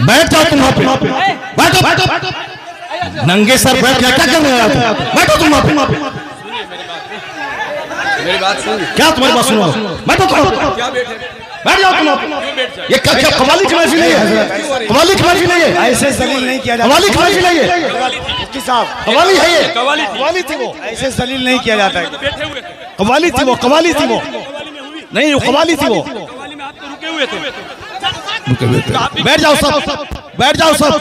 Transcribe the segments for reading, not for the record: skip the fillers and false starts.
बैठ जाओ तुम वहां पे, बैठो बैठो नंगे सर बैठ क्या कर रहे हो? बैठो तुम वहां पे, मेरी बात सुन। क्या तुम्हारी बात सुनो? बैठो तुम, क्या बैठे? बैठ जाओ तुम। ये क्या कवाली की महफिल है? कवाली की महफिल है? ऐसे जलील नहीं किया जाता। कवाली की महफिल है ये? मुफ्ती साहब कवाली है ये? कवाली थी वो, ऐसे जलील नहीं किया जाता है। बैठे हुए थे, कवाली थी वो, कवाली थी वो, नहीं वो कवाली थी वो। कवाली में आप तो रुके हुए थे। बैठ जाओ सब, बैठ जाओ सब,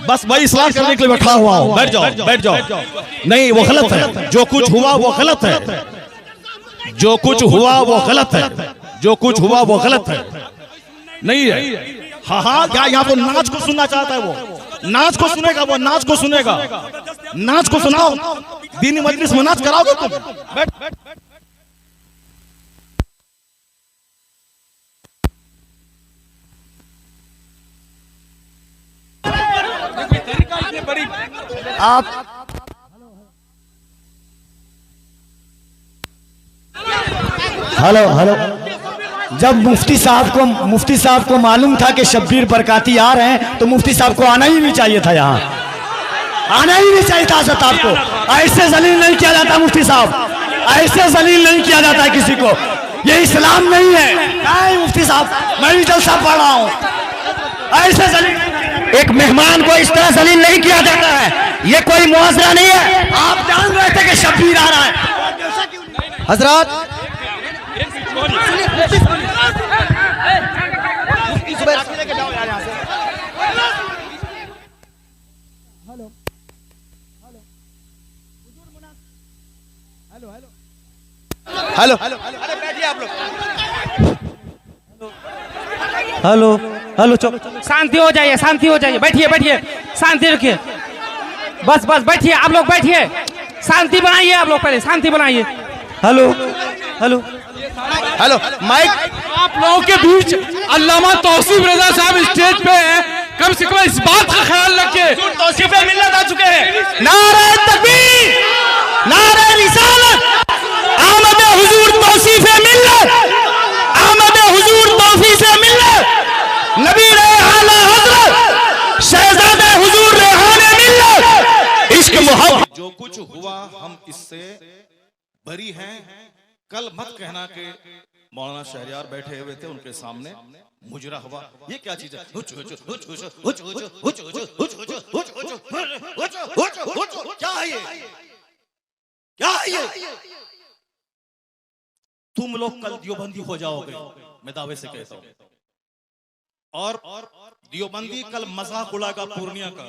बस भाई इस्लाह करने के लिए बैठा हुआ हूँ। बैठ जाओ, बैठ जाओ। नहीं वो गलत है, जो कुछ हुआ वो गलत है, जो कुछ हुआ वो गलत है, जो कुछ हुआ वो गलत है, नहीं है। हाँ हाँ, क्या यहाँ को नाच को सुनना चाहता है वो? नाच को सुनेगा वो, नाच को सुनेगा, नाच को सुनाओ। दीनी मजलिस में नाच कराओगे तुम? बैठ बैठ। आप हेलो हेलो, जब मुफ्ती साहब को मालूम था कि शब्बीर बरकाती आ रहे हैं तो मुफ्ती साहब को आना ही नहीं चाहिए था, यहाँ आना ही नहीं चाहिए था। आपको ऐसे जलील नहीं किया जाता मुफ्ती साहब, ऐसे जलील नहीं किया जाता है किसी को, ये इस्लाम नहीं है। नहीं मुफ्ती साहब, मैं भी जलसा पढ़ रहा हूँ, ऐसे जलील एक मेहमान को इस तरह जलील नहीं किया जाता है, ये कोई मुआवजा नहीं है। आप जान रहे थे कि शब्बीर आ रहा है। हजरत हेलो हेलो, अरे बैठिए आप लोग। हेलो हेलो, शांति हो जाइए, शांति हो जाइए, बैठिए बैठिए, शांति रखिए, बस बस बैठिए आप लोग, बैठिए, शांति बनाइए आप लोग, पहले शांति बनाइए। Hello hello hello mic. आप लोगों के बीच अल्लामा तौसीफ रजा साहब स्टेज पे हैं, कम से कम इस बात का ख्याल रखिए। तौसीफ मिल्लत आ चुके हैं। नारे तकबीर, नारे रिसालत, आमद हुजूर तौसीफ मिल्लत, आमद हुजूर तौसीफ मिल्लत, नबी आला हजरत शहजादे हुजूर रेहाने मिल्लत, इश्क मोहब्बत। जो कुछ हुआ हम इससे बरी हैं। कल मत कहना कि मौलाना शहरियार बैठे हुए थे उनके सामने मुजरा हुआ, ये क्या चीज है? क्या है ये? क्या है ये? तुम लोग कल दियोबंदी हो जाओगे, मैं दावे से कहता हूं। और दियोबंदी कल मजाक उड़ाएगा पूर्णिया का।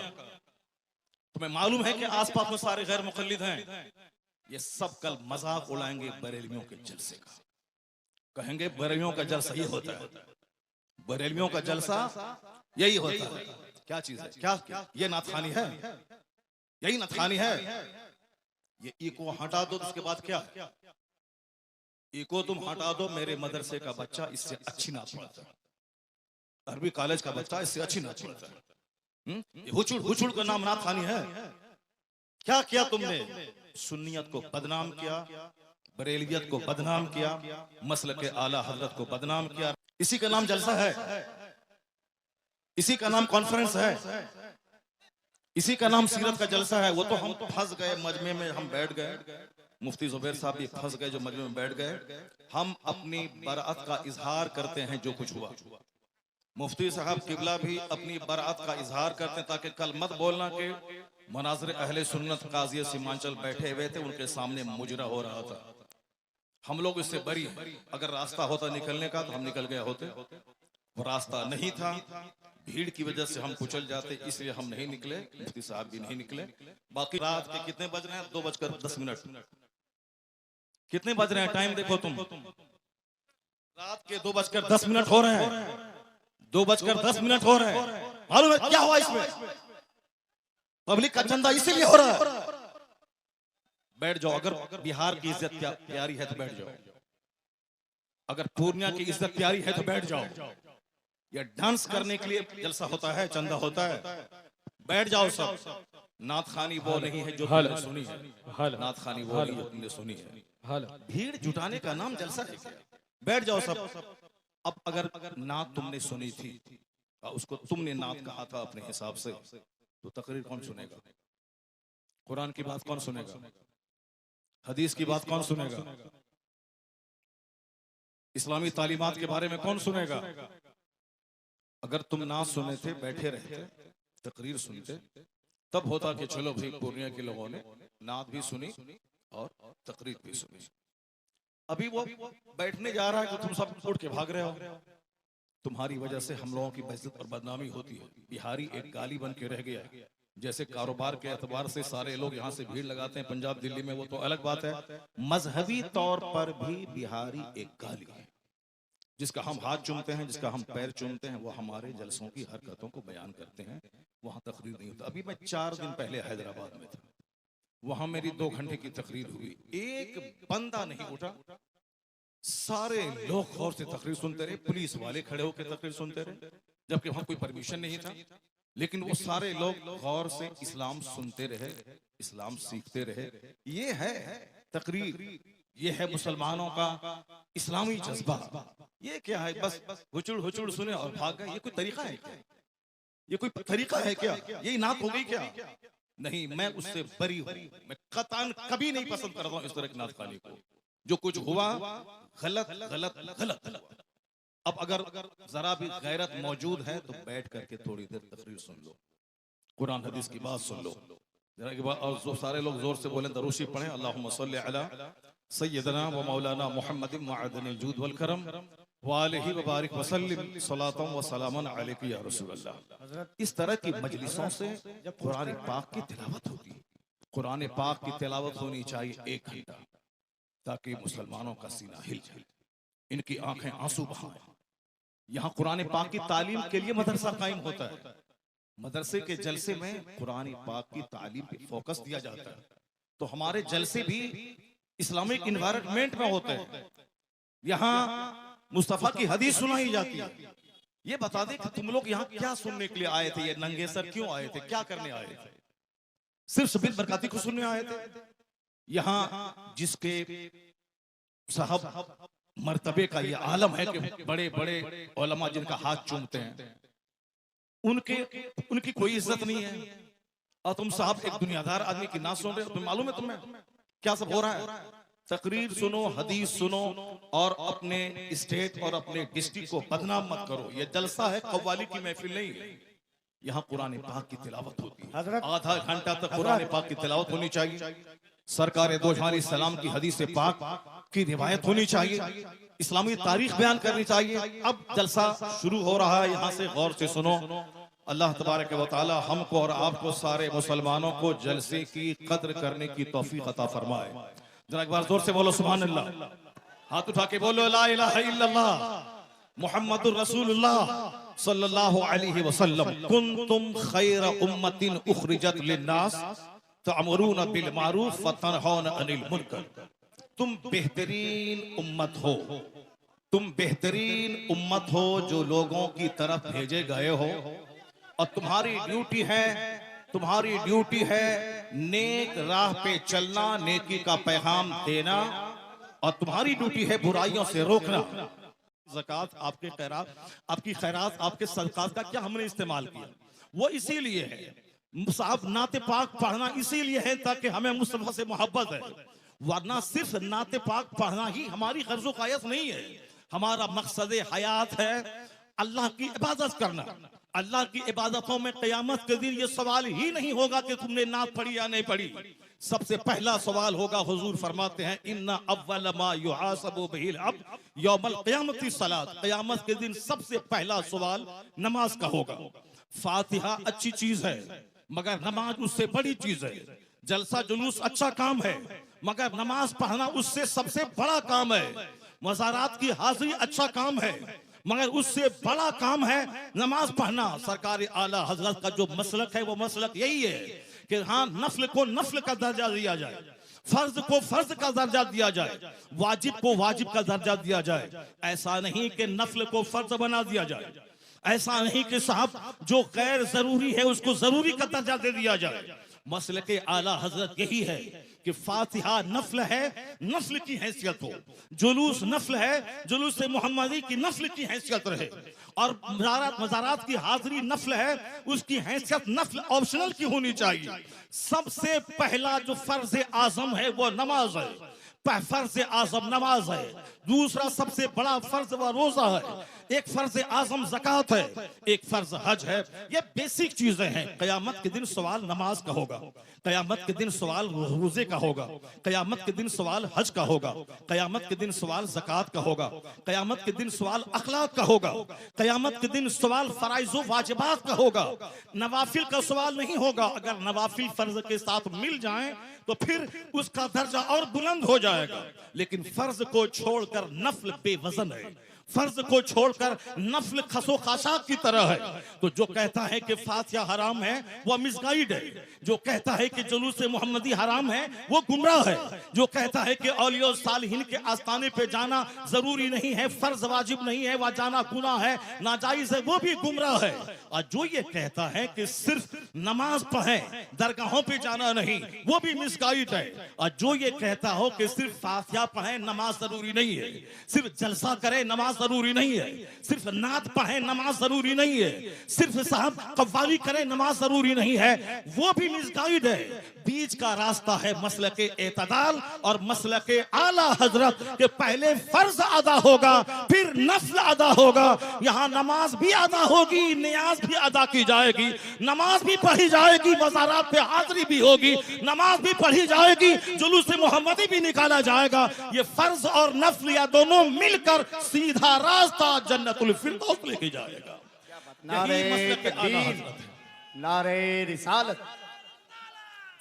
तुम्हें मालूम है कि आसपास में सारे गैर मुकल्लिद हैं, ये सब कल मजाक उड़ाएंगे बरेलवियों के जलसे का। कहेंगे बरेलवियों का जलसा ये होता है, बरेलवियों का जलसा यही होता है। क्या चीज है? क्या ये नाथखानी है? यही नाथखानी है। ये इको हटा दो, उसके बाद क्या? इको तुम हटा दो, मेरे मदरसे का बच्चा इससे अच्छी नात पढ़ता है, अरबी कॉलेज का बच्चा इससे अच्छी नात पढ़ता है। हुचुड़ हुचुड़ का नाम नाथखानी है। क्या किया तुमने? सुन्नियत को बदनाम किया, बरेलवियत को बदनाम किया, मसलक के आला हजरत को बदनाम किया। इसी का नाम जलसा है, इसी का नाम कॉन्फ्रेंस है, इसी का नाम सीरत का जलसा है। वो तो हम फंस गए मजमे में, हम बैठ गए, मुफ्ती जुबैर साहब भी फंस गए जो मजमे में बैठ गए। हम अपनी बरात का इजहार करते हैं जो कुछ हुआ। मुफ्ती साहब किबला भी अपनी बरात का इजहार करते हैं, ताकि कल मत बोलना कि मनाज़िर अहले सुन्नत काज़ी सीमांचल बैठे हुए थे, उनके सामने मुजरा हो रहा था। हम लोग इससे बरी हैं। अगर रास्ता होता निकलने का तो हम निकल गए होते, वो रास्ता नहीं था, भीड़ की वजह से हम कुचल जाते, इसलिए हम नहीं निकले, मुफ्ती साहब भी नहीं निकले। बाकी रात के कितने बज रहे हैं? 2:10। कितने बज रहे हैं? टाइम देखो तुम, रात के 2:10 हो रहे हैं, 2:10 हो रहे हैं। मालूम है क्या हुआ इसमें? पब्लिक का चंदा इसीलिए हो रहा है। बैठ जाओ, अगर बिहार की इज्जत प्यारी है तो बैठ जाओ, अगर पूर्णिया की इज्जत प्यारी है तो बैठ जाओ। ये डांस करने के लिए जलसा होता है, चंदा होता है। बैठ जाओ सब। नाथखानी वो नहीं है जो तुमने सुनी है, नाथखानी वो नहीं जो तुमने सुनी है। भीड़ जुटाने का नाम जलसा है क्या? बैठ जाओ सब। अब अगर नात तुमने सुनी थी उसको तुमने नात कहा था अपने हिसाब से, तो तकरीर कौन सुनेगा? कुरान की बात कौन सुनेगा? हदीस की बात कौन सुनेगा? इस्लामी तालीमात के बारे में कौन सुनेगा? अगर तुम नात सुने थे, बैठे रहते, तकरीर सुनते, तब होता कि चलो भाई पूर्णिया के लोगों ने नात भी सुनी और तकरीर भी सुनी। अभी वो बैठने जा रहा है तो तुम सब उठ के भाग रहे हो। तुम्हारी वजह से हम लोगों की बेइज्जत और बदनामी होती है। बिहारी एक गाली बन के रह गया। जैसे कारोबार के एतबार से सारे लोग यहाँ से भीड़ लगाते हैं पंजाब दिल्ली में, वो तो अलग बात है। मजहबी तौर पर भी बिहारी एक गाली है। जिसका हम हाथ चूमते हैं, जिसका हम पैर चूमते हैं, वो हमारे जलसों की हरकतों को बयान करते हैं। वहां तकरीर नहीं होता। अभी मैं 4 दिन पहले हैदराबाद में था, वहां मेरी 2 घंटे की तकरीर हुई। एक बंदा नहीं उठा, सारे लोग गौर से तकरीर सुनते रहे। पुलिस वाले खड़े होकर तकरीर सुनते रहे, जबकि वहां कोई परमिशन नहीं था, लेकिन वो सारे लोग गौर से इस्लाम सुनते रहे, इस्लाम सीखते रहे। ये है तकरीर, ये है मुसलमानों का इस्लामी जज्बा। ये क्या है? बस हुचुड़ हुचुड़ सुने और भाग गए। ये कोई तरीका है क्या? ये कोई तरीका है क्या? यही नात हो गई क्या? नहीं, मैं उससे बरी हूं। मैं कतन कभी नहीं पसंद करता हूं इस तरह की नात खाने को। जो कुछ हुआ गलत गलत गलत हुआ। अब अगर जरा भी गैरत मौजूद है तो बैठ करके थोड़ी देर तकरीर सुन लो, कुरान हदीस की बात सुन लो जरा के बाद। और जो सारे लोग जोर से बोले दरूशी पढ़े, अल्लाहुम्मा सल्ली अला सय्यदना व मौलाना मुहम्मदिन मअदनिल जूद वल करम व आलिहि व बारिक व सल्लिम सलातन व सलामन अलैका या रसूलल्लाह। इस तरह की मजलिसों से जब कुरान पाक की तिलावत होगी, कुरान पाक की तिलावत होनी चाहिए 1 घंटा, ताकि मुसलमानों का सीना हिल जाए, इनकी आंखें आंसू बहाएं। यहाँ कुरान पाक की तालीम के लिए मदरसा कायम होता है। मदरसे के जलसे में कुरान पाक की तालीम पे फोकस दिया जाता है। तो हमारे जलसे भी इस्लामिक इन्वायरमेंट में होते हैं। यहाँ मुस्तफा की हदीस सुनाई जाती है। ये बता दे कि तुम लोग यहाँ क्या सुनने के लिए आए थे? ये नंगे सर क्यों आए थे? क्या करने आए थे? सिर्फ शबीर बरकाती को सुनने आए थे? यहाँ जिसके साहब मर्तबे का ये आलम है कि बड़े बड़े उलमा जिनका हाथ चूमते हैं, उनकी कोई इज्जत नहीं है। और तुम साहब एक दुनियादार आदमी की ना सुन रहे हो। तुम्हें मालूम है तुम्हें क्या सब हो रहा है? तकरीर सुनो, हदीस सुनो और अपने स्टेट और अपने डिस्ट्रिक्ट को बदनाम मत करो। ये जलसा है, कव्वाली की महफिल नहीं है। यहाँ कुरान पाक की तिलावत होती है। आधा घंटा तक कुरान पाक की तिलावत होनी चाहिए। सरकार दो जहां सलाम की हदीस पाक की रिवायत होनी चाहिए। इस्लामी तारीख बयान करनी चाहिए। अब जलसा शुरू हो रहा है, यहाँ से गौर से सुनो। अल्लाह तबारक व तआला हमको और आपको सारे मुसलमानों को जलसे की कद्र करने की तौफीक अता फरमाए। जरा एक बार जोर से बोलो सुभान अल्लाह। हाथ उठा के बोलो ला इलाहा इल्लल्लाह मुहम्मदुर रसूलुल्लाह सल्लल्लाहु अलैहि वसल्लम। कुंतुम खैर उम्मतिन उखरिजत लिन्नास तअमुरूना बिल मारूफ व तनहौना अनिल मुनकर। तुम बेहतरीन उम्मत हो, तुम बेहतरीन उम्मत हो जो लोगों की तरफ भेजे गए हो। और तुम्हारी ड्यूटी है नेक राह पे चलना, नेकी का पैगाम देना, और तुम्हारी ड्यूटी है बुराइयों से रोकना। ज़कात, आपके खैरात, आपकी खैरात, आपके सदकात का क्या हमने इस्तेमाल किया? वो इसीलिए है साहब, नाते पाक पढ़ना इसीलिए है ताकि हमें मुस्तफा से मोहब्बत है। वरना सिर्फ नाते पाक पढ़ना ही हमारी गर्ज़ो कायत नहीं है। हमारा मकसद हयात है अल्लाह की इबादत करना। अल्लाह की इबादतों में क़यामत के दिन ये सवाल ही नहीं होगा कि तुमने नात पढ़ी या नहीं पढ़ी। सबसे पहला सवाल होगा, हुजूर फरमाते हैं इन्ना अव्वल मा युहासबु बिहिल अब्द यौमल क़यामति सलात। क़यामत के दिन सबसे पहला सवाल नमाज का होगा। फातिहा अच्छी चीज है मगर नमाज उससे बड़ी चीज है। जलसा जुलूस अच्छा काम है मगर नमाज पढ़ना उससे सबसे बड़ा काम है। मज़ारात की हाजिरी अच्छा काम है मगर उससे बड़ा काम है नमाज पढ़ना। सरकार आला हजरत का जो मसलक है वो मसलक यही है कि हाँ, नफल को नफल का दर्जा दिया जाए, फर्ज को फर्ज का दर्जा दिया जाए, वाजिब को वाजिब का दर्जा दिया जाए। ऐसा नहीं कि नफल को फर्ज बना दिया जाए, ऐसा नहीं कि साहब जो गैर जरूरी है उसको जरूरी का दर्जा दे दिया जाए। मसलके आला हजरत यही है कि फातिहा नफल है, नफल की हैसियत हो, जुलूस नफल है, जुलूस मोहम्मदी की नफल की हैसियत रहे, और मज़ारात की हाजिरी नफल है, उसकी हैसियत नफल ऑप्शनल की होनी चाहिए। सबसे पहला जो फर्ज आजम है वो नमाज है, फर्ज आजम नमाज है। दूसरा सबसे बड़ा फर्ज व रोजा है। एक फर्ज आजम ज़कात है, एक फर्ज हज है। ये बेसिक चीजें हैं। कयामत के दिन सवाल नमाज का होगा, कयामत के दिन सवाल रोजे का होगा, कयामत के दिन सवाल हज का होगा, कयामत के दिन सवाल ज़कात का होगा, कयामत के दिन सवाल अखलाक का होगा, कयामत के दिन सवाल फराइज़ व वाजिबात का होगा। नवाफिल का सवाल नहीं होगा। अगर नवाफिल फर्ज के साथ मिल जाएं तो फिर उसका दर्जा और बुलंद हो जाएगा। लेकिन फर्ज को छोड़कर नफल बेवजन है, फर्ज को छोड़कर नफल खसो खाशात की तरह है। तो जो कहता है कि फातिहा हराम है वो मिसगाइड है। जो कहता है कि जुलूस मोहम्मदी हराम है वो गुमराह है। जो कहता है कि औलिया और सालिहीन के आस्थाने पे जाना जरूरी नहीं है, फर्ज वाजिब नहीं है, वह जाना गुनाह है, नाजायज है, वो भी गुमराह है। और जो ये कहता है कि सिर्फ नमाज पढ़ें, दरगाहों पे जाना नहीं, वो भी मिसगाइड है। और जो ये कहता हो कि सिर्फ फातिहा पढ़ें, नमाज जरूरी नहीं है, सिर्फ जलसा करें, नमाज जरूरी नहीं है, सिर्फ नात पढ़ें, नमाज जरूरी नहीं है, सिर्फ साहब कव्वाली करें, नमाज जरूरी नहीं है, वो भी मिसगाइड है। बीच का रास्ता है मसलके एतदाल और मसलके आला हजरत के पहले फर्ज अदा होगा, फिर नफल अदा होगा। यहाँ नमाज भी अदा होगी, नियाज भी अदा की जाएगी, नमाज भी पढ़ी जाएगी, मज़ारात पे हाजिरी भी होगी, नमाज भी पढ़ी जाएगी, जुलूस मोहम्मदी भी निकाला जाएगा। ये फर्ज और नफल या दोनों मिलकर सीधा रास्ता जन्नतुल फिरदौस लेके जाएगा। नारे यही मसलक आला तकबीर, हजरत है। नारे रिसालत,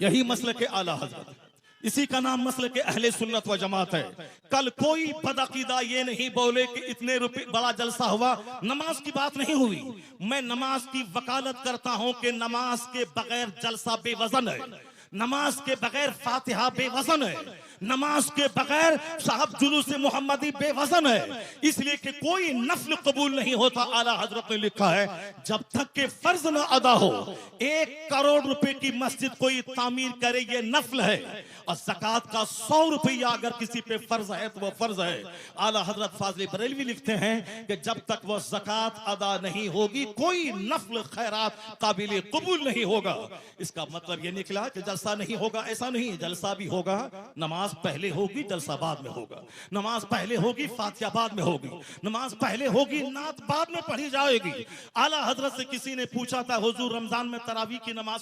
यही मसलक आला हजरत है। इसी का नाम मसलक अहले सुन्नत व जमात है। कल कोई बदअकीदा ये नहीं बोले कि इतने रुपए बड़ा जलसा हुआ, नमाज की बात नहीं हुई। मैं नमाज की वकालत करता हूं कि नमाज के बगैर जलसा बेवजन है, नमाज के बगैर फातिहा बेवजन है, नमाज के बगैर साहब जुलूस मोहम्मदी बेवजन है। इसलिए कि कोई नफल कबूल नहीं होता। आला हजरत ने लिखा है जब तक के फर्ज न अदा हो। 1 करोड़ रुपए की मस्जिद कोई तामीर करे ये नफल है, और ज़कात का 100 रुपया अगर किसी पे फर्ज है तो वो फर्ज है। आला हजरत फाज़िल बरेलवी लिखते हैं कि जब तक वो ज़कात अदा नहीं होगी कोई नफल खैरात काबिल कबूल नहीं होगा। इसका मतलब ये निकला कि जलसा नहीं होगा, ऐसा नहीं, जलसा भी होगा। नमाज पहले होगी, जलसा बाद में होगा। नमाज पहले होगी, फातिहा बाद में होगी। नमाज पहले होगी, नात बाद में पढ़ी जाएगी। आला हजरत से किसी ने पूछा था, हुजूर रमजान में तरावी की नमाज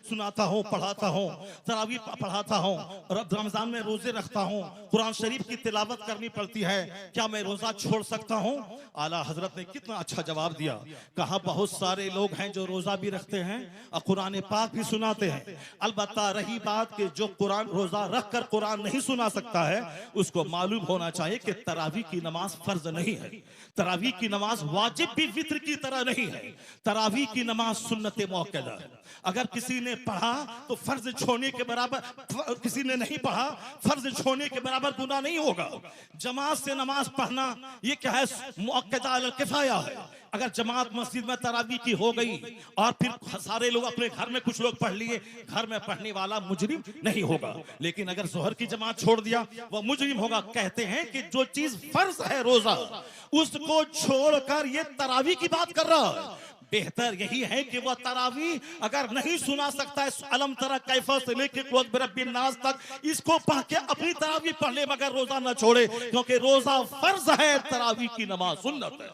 सुनाता हूँ, पढ़ाता हूँ, तरावी पढ़ाता हूँ, रमजान में रोजे रखता हूँ, कुरान शरीफ की तिलावत करनी पड़ती है, क्या मैं रोजा छोड़ सकता हूँ? आला हजरत ने कितना अच्छा जवाब दिया। कहा बहुत सारे लोग हैं जो रोजा भी रखते हैं और कुरान पाक भी सुनाते हैं। अलबत्ता रही बात कि जो कुरान रोजा रख कर कुरान नहीं सुना सकता है, उसको मालूम होना चाहिए कि तरावी की नमाज फर्ज नहीं है, तरावी की नमाज वाजिब भी वित्र की तरह नहीं है, तरावी की नमाज सुन्नत मुअक्कदा है। अगर किसी ने पढ़ा तो फर्ज छोड़ने के बराबर, किसी ने नहीं पढ़ा फर्ज छोड़ने के बराबर गुनाह नहीं होगा। जमात से नमाज पढ़ना ये क्या है, मुअक्कदा अल किफाया है। अगर जमात मस्जिद में तरावी की हो गई और फिर सारे लोग अपने घर में कुछ लोग पढ़ लिए, घर में पढ़ने वाला मुजरिम नहीं होगा। लेकिन अगर जोहर की जमात छोड़ दिया वह मुजरिम होगा। कहते हैं कि जो चीज फर्ज है रोजा, उसको छोड़कर ये तरावी की बात कर रहा है। बेहतर यही है कि वह तरावी अगर नहीं सुना सकता है, अलम तरा कैफा से लेके कुल बिरब्बिन नास तक, इसको पढ़ के अपनी तरावी पढ़ ले, मगर रोजा न छोड़े, क्योंकि रोजा फर्ज है, तरावी की नमाज सुन्नत है।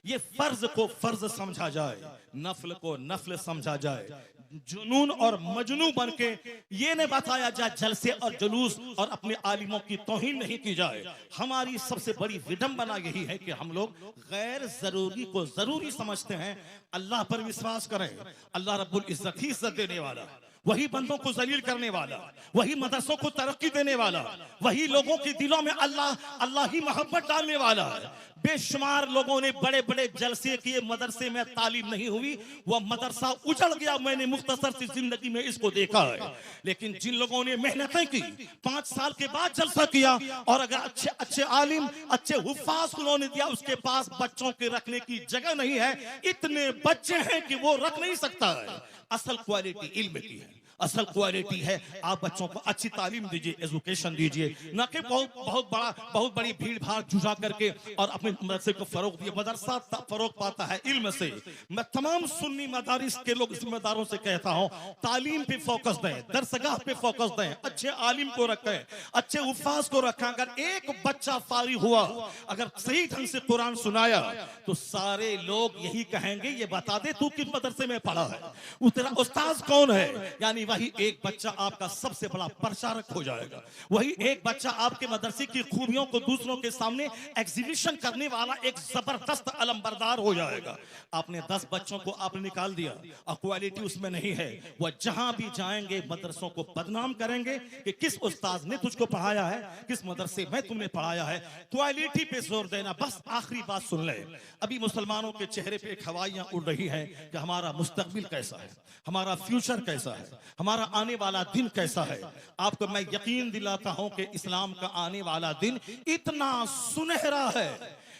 ये फर्ज को फर्ज समझा जाए, नफल को नफल समझा जाए। जुनून और मजनू बन के ये नहीं बताया जाए जलसे और जुलूस और अपने आलिमों की तौहीन नहीं की जाए। हमारी सबसे बड़ी विडंबना यही है कि हम लोग गैर जरूरी को जरूरी समझते हैं। अल्लाह पर विश्वास करें, अल्लाह रब्बुल इज्जत ही इज्जत देने वाला, वही बंदों को जलील करने वाला, वही मदरसों को तरक्की देने वाला, वही लोगों के दिलों में अल्लाह ही मोहब्बत डालने वाला है। बेशुमार लोगों ने बड़े बड़े जलसे किए, मदरसे में तालीम नहीं हुई, वह मदरसा उजड़ गया। मैंने मुख्तसर सी जिंदगी में इसको देखा है। लेकिन जिन लोगों ने मेहनतें की, 5 साल के बाद जलसा किया, और अगर अच्छे अच्छे आलिम, अच्छे हुफ्फाज उन्होंने दिया, उसके पास बच्चों के रखने की जगह नहीं है, इतने बच्चे हैं कि वो रख नहीं सकता है। असल क्वालिटी इल्म की है, असल क्वालिटी है आप बच्चों को अच्छी तालीम दीजिए, एजुकेशन दीजिए, न कि बहुत बड़ी भीड़ भाड़ जुटा करके और अपने मदरसे को फरोग दिए। मदरसा फरोग पाता है इल्म से। मैं तमाम सुन्नी मदारिस के लोग जिम्मेदारों से कहता हूं, तालीम पे फोकस दें, दरसगाह पे फोकस दें, अच्छे आलिम को रखें, अच्छे उफाज को रखें। अगर एक बच्चा फारिग हुआ, अगर सही ढंग से कुरान सुनाया, तो सारे लोग यही कहेंगे ये बता दे तू किस मदरसे में पढ़ा है, वो तेरा उस्ताद कौन है। यानी वही एक बच्चा आपका सबसे बड़ा प्रचारक हो जाएगा, वही एक बच्चा आपके मदरसे की खूबियों को दूसरों के सामने एग्जीबिशन करने वाला एक जबरदस्त अलमबरदार हो जाएगा। आपने 10 बच्चों को आपने निकाल दिया और क्वालिटी उसमें नहीं है, वह जहां भी जाएंगे मदरसों को बदनाम करेंगे कि किस उस्ताद ने तुझको पढ़ाया है, किस मदरसे में तुमने पढ़ाया है। क्वालिटी पे जोर देना। बस आखिरी बात सुन ले, अभी मुसलमानों के चेहरे पे हवाइयां उड़ रही हैं कि हमारा मुस्तकबिल कैसा है, हमारा फ्यूचर कैसा है, हमारा आने वाला दिन कैसा है। आपको मैं यकीन दिलाता हूं कि इस्लाम का आने वाला दिन इतना सुनहरा है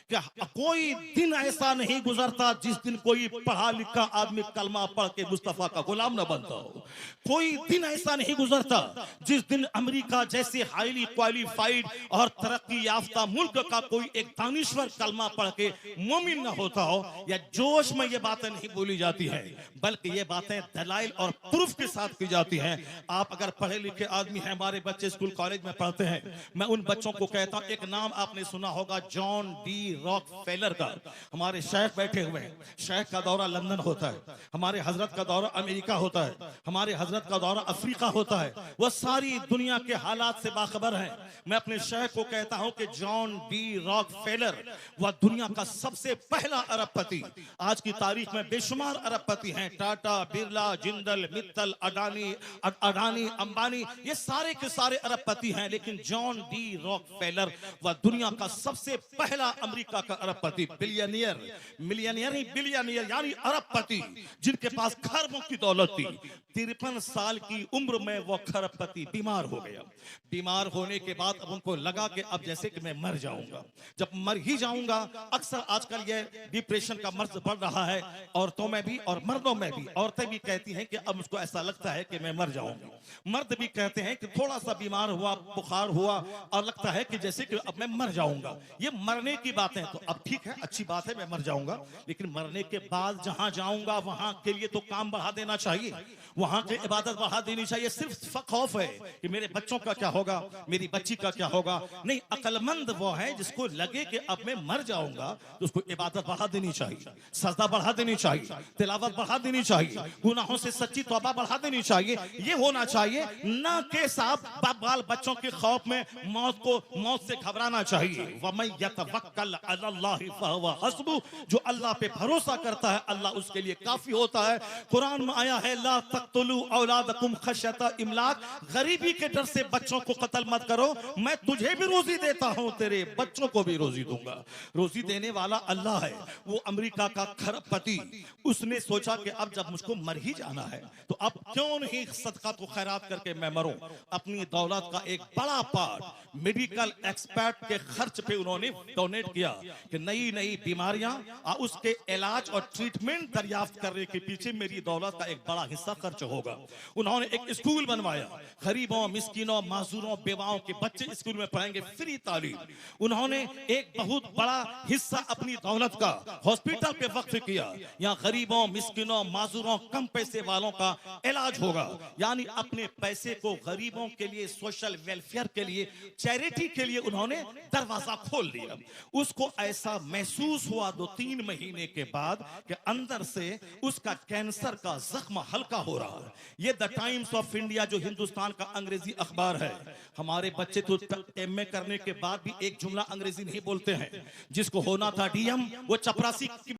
कि कोई दिन ऐसा नहीं गुजरता जिस दिन कोई पढ़ा लिखा आदमी कलमा पढ़ के मुस्तफा का गुलाम न बनता हो। कोई दिन ऐसा नहीं गुजरता जिस दिन अमेरिका जैसे हाईली क्वालिफाइड और तरक्की याफ्ता मुल्क का कोई एक दानिश्वर कलमा पढ़ के मोमिन न होता हो। या जोश में ये बातें नहीं बोली जाती हैं, बल्कि ये बातें दलाइल और प्रूफ के साथ की जाती हैं। आप अगर पढ़े लिखे आदमी हैं, हमारे बच्चे स्कूल कॉलेज में पढ़ते हैं, मैं उन बच्चों को कहता हूं, एक नाम आपने सुना होगा जॉन डी रॉकफेलर का। हमारे शेख बैठे हुए हैं, शेख का दौरा लंदन होता है, हमारे हजरत का दौरा अमेरिका होता है, हमारे हजरत का दौरा अफ्रीका होता है। वह सारी दुनिया के हालात से बाखबर है। मैं अपने शेख को कहता हूं कि जॉन डी रॉकफेलर वह दुनिया का सबसे पहला अरबपति। आज की तारीख में बेशुमार अरबपति हैं, टाटा, बिरला, जिंदल, मित्तल, अडानी, अंबानी, ये सारे के सारे अरबपति हैं। लेकिन जॉन डी रॉकफेलर वह दुनिया का सबसे पहला अमेरिका का अरबपति, बिलियनियर, मिलियनियर नहीं बिलियनियर, यानी अरबपति जिनके पास खरबों की दौलत थी। 53 साल की उम्र में वो खरबपति बीमार हो गया। बीमार होने के बाद अब उनको लगा कि अब जैसे कि मैं मर जाऊंगा, जब मर ही जाऊंगा। अक्सर आजकल ये डिप्रेशन का मर्ज बढ़ रहा है, औरतों में भी और मर्दों में भी। औरतें भी कहती हैं कि अब मुझको ऐसा लगता है कि मैं मर जाऊंगा, मर्द भी कहते हैं कि थोड़ा सा बीमार हुआ, बुखार हुआ और लगता है कि जैसे कि अब मैं मर जाऊंगा। ये मरने की बातें तो अब ठीक है, अच्छी बात है, मैं मर जाऊंगा, लेकिन मरने के बाद जहां जाऊंगा वहां के लिए तो काम बढ़ा देना चाहिए, वहां की इबादत बढ़ा देनी चाहिए। सिर्फ खौफ है कि मेरे बच्चों का क्या होगा, मेरी बच्ची का क्या होगा। नहीं, अक्लमंद वो है जिसको लगे कि अब मैं मर जाऊंगा तो उसको इबादत बढ़ा देनी चाहिए, सजदा बढ़ा देनी चाहिए, तिलावत बढ़ा देनी चाहिए, गुनाहों से सच्ची तौबा बढ़ा देनी चाहिए। ये होना चाहिए, ना कि साहब बाल बच्चों के खौफ में मौत से घबराना चाहिए। वमन यतवक्कल अलल्लाहि फहुव हस्बुह, जो अल्लाह पे भरोसा करता है अल्लाह उसके लिए काफी होता है। कुरान में आया है, ला तक़तुलू औलादकुम खश्यता इमलाक, गरीबी के डर से बच्चों को कत्ल मत करो, मैं तुझे भी रोजी देता हूं, तेरे बच्चों को भी रोजी दूंगा। रोजी देने वाला अल्लाह है। वो अमेरिका का खरबपति, उसने सोचा कि अब जब मुझको मर ही जाना है तो अब क्यों नहीं सदका तो खैरात करके मैं मरूं। अपनी दौलत का एक बड़ा पार्ट मेडिकल एक्सपर्ट के खर्च पे उन्होंने डोनेट किया कि नई नई बीमारियां और उसके इलाज और ट्रीटमेंट दरियाफ्त करने के पीछे मेरी दौलत का एक बड़ा हिस्सा खर्च होगा। उन्होंने एक स्कूल बनवाया, गरीबों, मिस्किनों, माजूरों, बेवाओं के बच्चे स्कूल में पढ़ेंगे, फ्री तालीम। उन्होंने एक बहुत बड़ा हिस्सा अपनी दौलत का हॉस्पिटल पे वक्फ किया, यहाँ गरीबों, मिस्किनों, माजूरों, कम पैसे वालों का इलाज होगा। यानी अपने पैसे को गरीबों के लिए, सोशल वेलफेयर के लिए, चैरिटी के लिए उन्होंने दरवाजा खोल दिया। उसको ऐसा महसूस हुआ 2-3 महीने के बाद कि अंदर से उसका कैंसर का जख्म हल्का हो रहा है। ये द टाइम्स ऑफ इंडिया जो हिंदुस्तान का अंग्रेजी अखबार है, हमारे बच्चे तो एमए करने के बाद भी एक जुमला अंग्रेजी नहीं बोलते हैं। जिसको होना था डीएम, वो चपरासी